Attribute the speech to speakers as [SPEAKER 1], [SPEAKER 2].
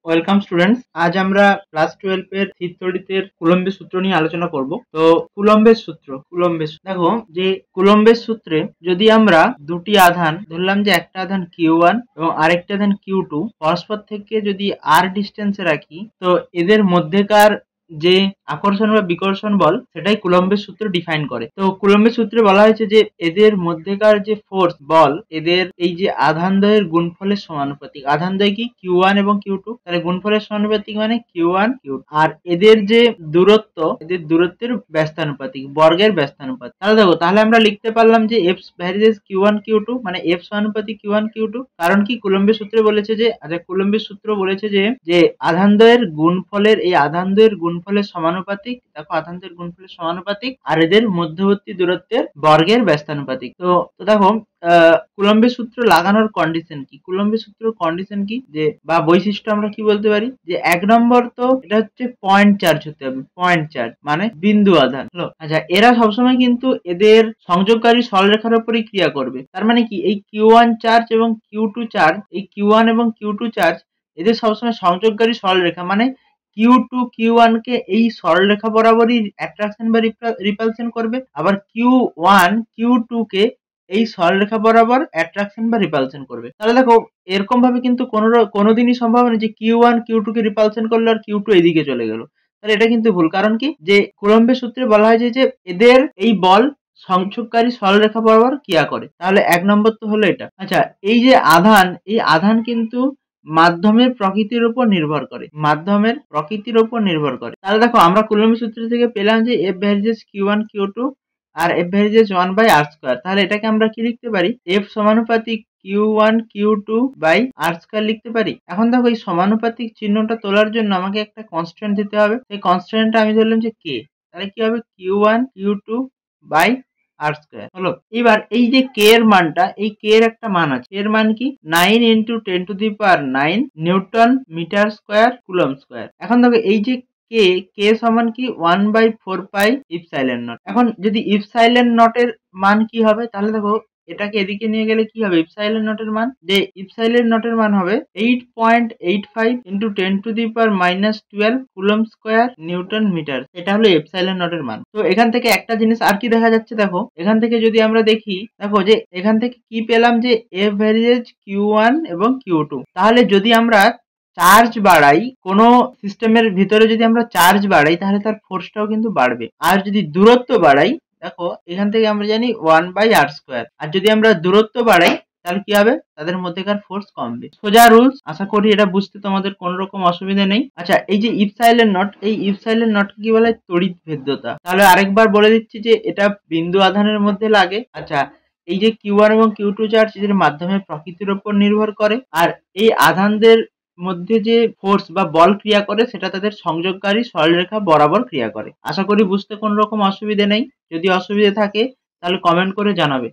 [SPEAKER 1] Welcome students. আজ আমরা class 12 এর থিওরিতে কুলম্বের সূত্র নিয়ে আলোচনা করব। তো কুলম্বের দেখো যে কুলম্বের সূত্রে যদি আমরা দুটি আধান ধরলাম যে একটা আধান Q1 এবং আরেকটা আধান Q2 পরস্পর থেকে যদি r ডিস্টেন্সে রাখি, তো এদের মধ্যেকার যে আকর্ষণ বা বিকর্ষণ বল সেটাই কুলম্বের সূত্র ডিফাইন করে। তো কুলম্বের সূত্রে বলা হয়েছে যে এদের মধ্যেকার যে ফোর্স বল এদের এই যে আধানদ্বয়ের গুণফলের সমানুপাতিক। আধানদ্বয় কি Q1 এবং Q2, তাহলে গুণফলের সমানুপাতিক মানে Q1 Q2। আর এদের যে দূরত্ব, এদের দূরত্বের ব্যস্তানুপাতিক, বর্গের ব্যস্তানুপাতিক। তাহলে দেখো, তাহলে আমরা লিখতে পারলাম যে F ভ্যারিজেস Q1 Q2 মানে F সমানুপাতিক Q1 Q2। কারণ কি কুলম্বের সূত্রে বলেছে যে কুলম্বের সূত্র বলেছে যে আধানদ্বয়ের গুণফলের এই আধানদ্বয়ের গুণফলের সমানুপাতিক। দেখো, আধানদ্বয়ের গুণফলের সমানুপাতিক আর এদের মধ্যবর্তী দূরত্বের বর্গের ব্যস্তানুপাতিক। তো দেখো, কুলম্বের সূত্র লাগানোর কন্ডিশন কি, কুলম্বের সূত্র কন্ডিশন কি যে বা বৈশিষ্ট্য আমরা কি বলতে পারি যে এক নম্বর তো এটা হচ্ছে পয়েন্ট চার্জ হতে হবে। পয়েন্ট চার্জ মানে বিন্দু আধান হলো। আচ্ছা, এরা সবসময় কিন্তু এদের সংযোগকারী সরলরেখার উপরই ক্রিয়া করবে। তার মানে কি এই Q1 চার্জ এবং Q2 চার্জ, এই Q1 এবং Q2 চার্জ এদের সবসময় সংযোগকারী সরলরেখা, মানে Q2 Q1 কে এই সরলরেখা বরাবরই অ্যাট্রাকশন বা রিপালশন করবে, আবার Q1 Q2 কে এই সরলরেখা বরাবর অ্যাট্রাকশন বা রিপালশন করবে। তাহলে দেখো, এরকম ভাবে কিন্তু কোনোদিনই সম্ভব না যে Q1 Q2 কে রিপালশন করলো আর Q2 এদিকে চলে গেল। তাহলে এটা কিন্তু ভুল। কারণ কি যে কুলম্বের সূত্রে বলা হয়েছে যে এদের এই বল সংযোগকারী সরলরেখা বরাবর ক্রিয়া করে। তাহলে এক নম্বর তো হলো এটা। আচ্ছা, এই যে আধান, এই আধান কিন্তু মাধ্যমের প্রকৃতির উপর নির্ভর করে, মাধ্যমের প্রকৃতির উপর নির্ভর করে। তাহলে দেখো, আমরা কুলম্বের সূত্র থেকে পেলাম যে F ভ্যারিজেস Q1 Q2 আর F ভ্যারিজেস 1/r²। তাহলে এটাকে আমরা কি লিখতে পারি, F সমানুপাতিক Q1 Q2 বাই r² লিখতে পারি। এখন দেখো, এই সমানুপাতিক চিহ্নটা তোলার জন্য আমাকে একটা কনস্ট্যান্ট দিতে হবে। এই কনস্ট্যান্টটা আমি ধরলাম যে K। তাহলে কি হবে, Q1 Q2 বাই r² হলো। এবার এই যে K এর মানটা, এই K এর একটা মান আছে। এর মান কি 9 × 10⁹ newton metre square coulomb square. এখন দেখো, এই যে K সমান কি 1/4πε0। এখন যদি ইপসাইলন নট এর মান কি হবে, তাহলে দেখো এটাকে এদিকে নিয়ে গেলে কি হবে, ইপসাইলন নট এর মান, যে ইপসাইলন নট এর মান হবে 8.85 × 10⁻12 কুলম্ব স্কয়ার নিউটন মিটার। এটা হলো ইপসাইলন নট এর মান। তো এখান থেকে একটা জিনিস আর কি দেখা যাচ্ছে, দেখো এখান থেকে যদি আমরা দেখি, দেখো যে এখান থেকে কি পেলাম যে F ভ্যারিজেস Q1 এবং Q2। তাহলে যদি আমরা চার্জ বাড়াই, কোনো সিস্টেমের ভিতরে যদি আমরা চার্জ বাড়াই, তাহলে তার ফোর্সটাও কিন্তু বাড়বে। আর যদি দূরত্ব বাড়াই, দেখো এখান থেকে আমরা জানি 1/r²। আর যদি আমরা দূরত্ব বাড়াই, তাহলে কি হবে, তাদের মধ্যেকার ফোর্স কমবে। সোজা রুলস, আশা করি এটা বুঝতে তোমাদের কোনো রকম অসুবিধা নেই। আচ্ছা, এই যে ইপসাইলন নট, এই ইপসাইলন নট কি বলে, তড়িৎ ভেদ্যতা। তাহলে আরেকবার বলে দিচ্ছি যে এটা বিন্দু আধানের মধ্যে লাগে। আচ্ছা, এই যে Q1 এবং Q2 চার্জ এদের মাধ্যমের প্রকৃতির উপর নির্ভর করে, আর এই আধানদের মধ্যে যে ফোর্স বা বল ক্রিয়া করে সেটা তাদের সংযোগকারী সরলরেখা বরাবর ক্রিয়া করে। আশা করি বুঝতে কোনো রকম অসুবিধে নেই। যদি অসুবিধে থাকে তাহলে কমেন্ট করে জানাবে।